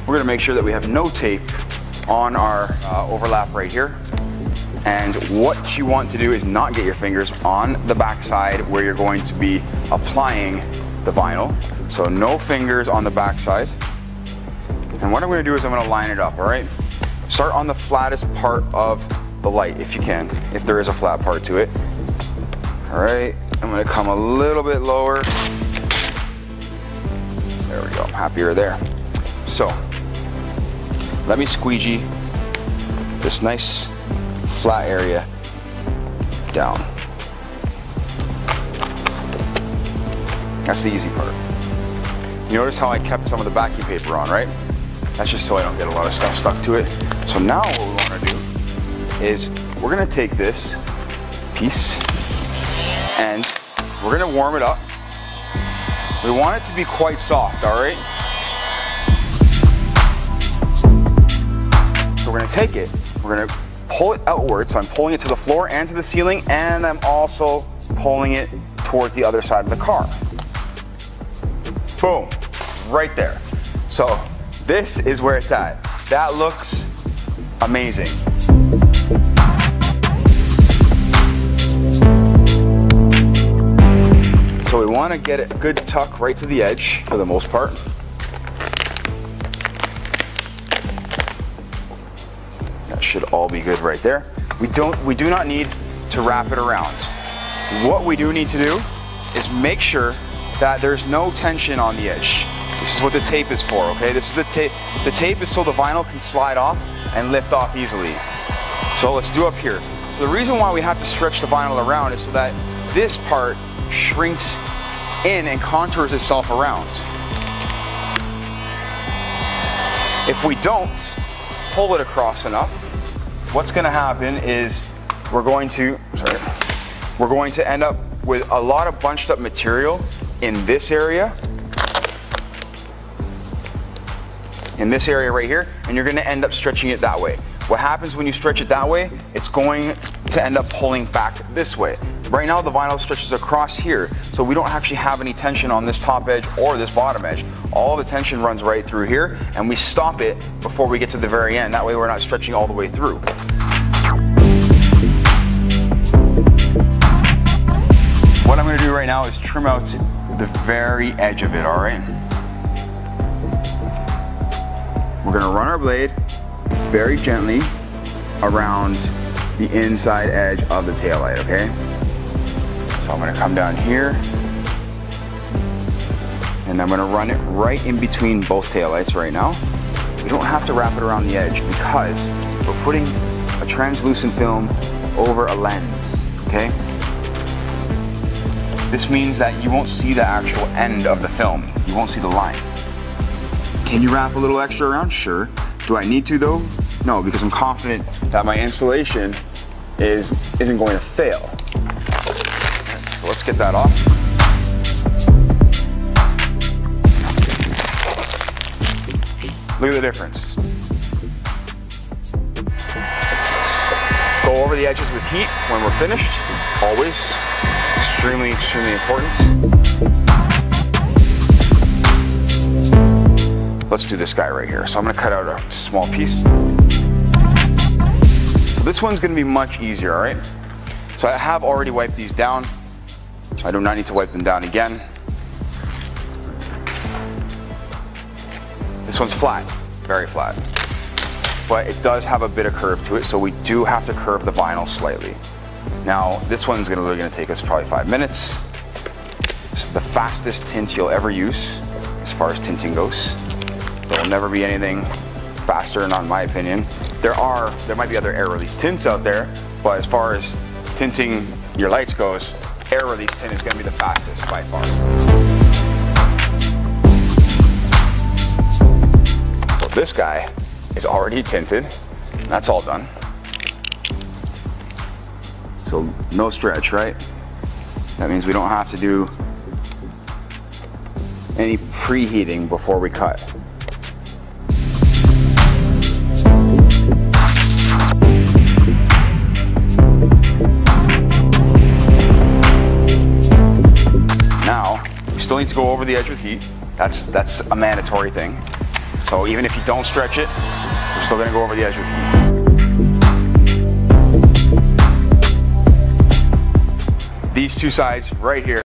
we're gonna make sure that we have no tape on our overlap right here. And what you want to do is not get your fingers on the backside where you're going to be applying the vinyl. So no fingers on the backside. And what I'm gonna do is I'm gonna line it up, all right? Start on the flattest part of the light if you can, if there is a flat part to it. All right, I'm gonna come a little bit lower. There we go, I'm happier there. So, let me squeegee this nice flat area down. That's the easy part. You notice how I kept some of the backing paper on, right? That's just so I don't get a lot of stuff stuck to it. So now what we want to do is we're going to take this piece and we're going to warm it up. We want it to be quite soft, all right? So we're going to take it, we're going to pull it outwards. So I'm pulling it to the floor and to the ceiling, and I'm also pulling it towards the other side of the car. Boom, right there. So this is where it's at. That looks amazing. So we want to get a good tuck right to the edge for the most part. That should all be good right there. We do not need to wrap it around. What we do need to do is make sure that there's no tension on the edge. This is what the tape is for, okay? This is the tape. The tape is so the vinyl can slide off and lift off easily. So let's do up here. So the reason why we have to stretch the vinyl around is so that this part shrinks in and contours itself around. If we don't pull it across enough, what's gonna happen is we're going to end up with a lot of bunched up material in this area right here, and you're gonna end up stretching it that way. What happens when you stretch it that way, it's going to end up pulling back this way. Right now the vinyl stretches across here, so we don't actually have any tension on this top edge or this bottom edge. All the tension runs right through here, and we stop it before we get to the very end. That way we're not stretching all the way through. What I'm gonna do right now is trim out the very edge of it, all right? We're gonna run our blade very gently around the inside edge of the taillight, okay? So I'm gonna come down here and I'm gonna run it right in between both taillights right now. We don't have to wrap it around the edge because we're putting a translucent film over a lens, okay? This means that you won't see the actual end of the film. You won't see the line. Can you wrap a little extra around? Sure. Do I need to though? No, because I'm confident that my installation isn't going to fail. So let's get that off. Look at the difference. Go over the edges with heat when we're finished. Always. Extremely, extremely important. Let's do this guy right here. So I'm gonna cut out a small piece. So this one's gonna be much easier, all right? So I have already wiped these down. I do not need to wipe them down again. This one's flat, very flat. But it does have a bit of curve to it, so we do have to curve the vinyl slightly. Now, this one's really gonna take us probably 5 minutes. This is the fastest tint you'll ever use as far as tinting goes. There will never be anything faster, not in my opinion. There might be other air release tints out there, but as far as tinting your lights goes, air release tint is gonna be the fastest by far. So this guy is already tinted. That's all done. So no stretch, right? That means we don't have to do any preheating before we cut. Now, we still need to go over the edge with heat. That's a mandatory thing. So even if you don't stretch it, we're still gonna go over the edge with you. These two sides right here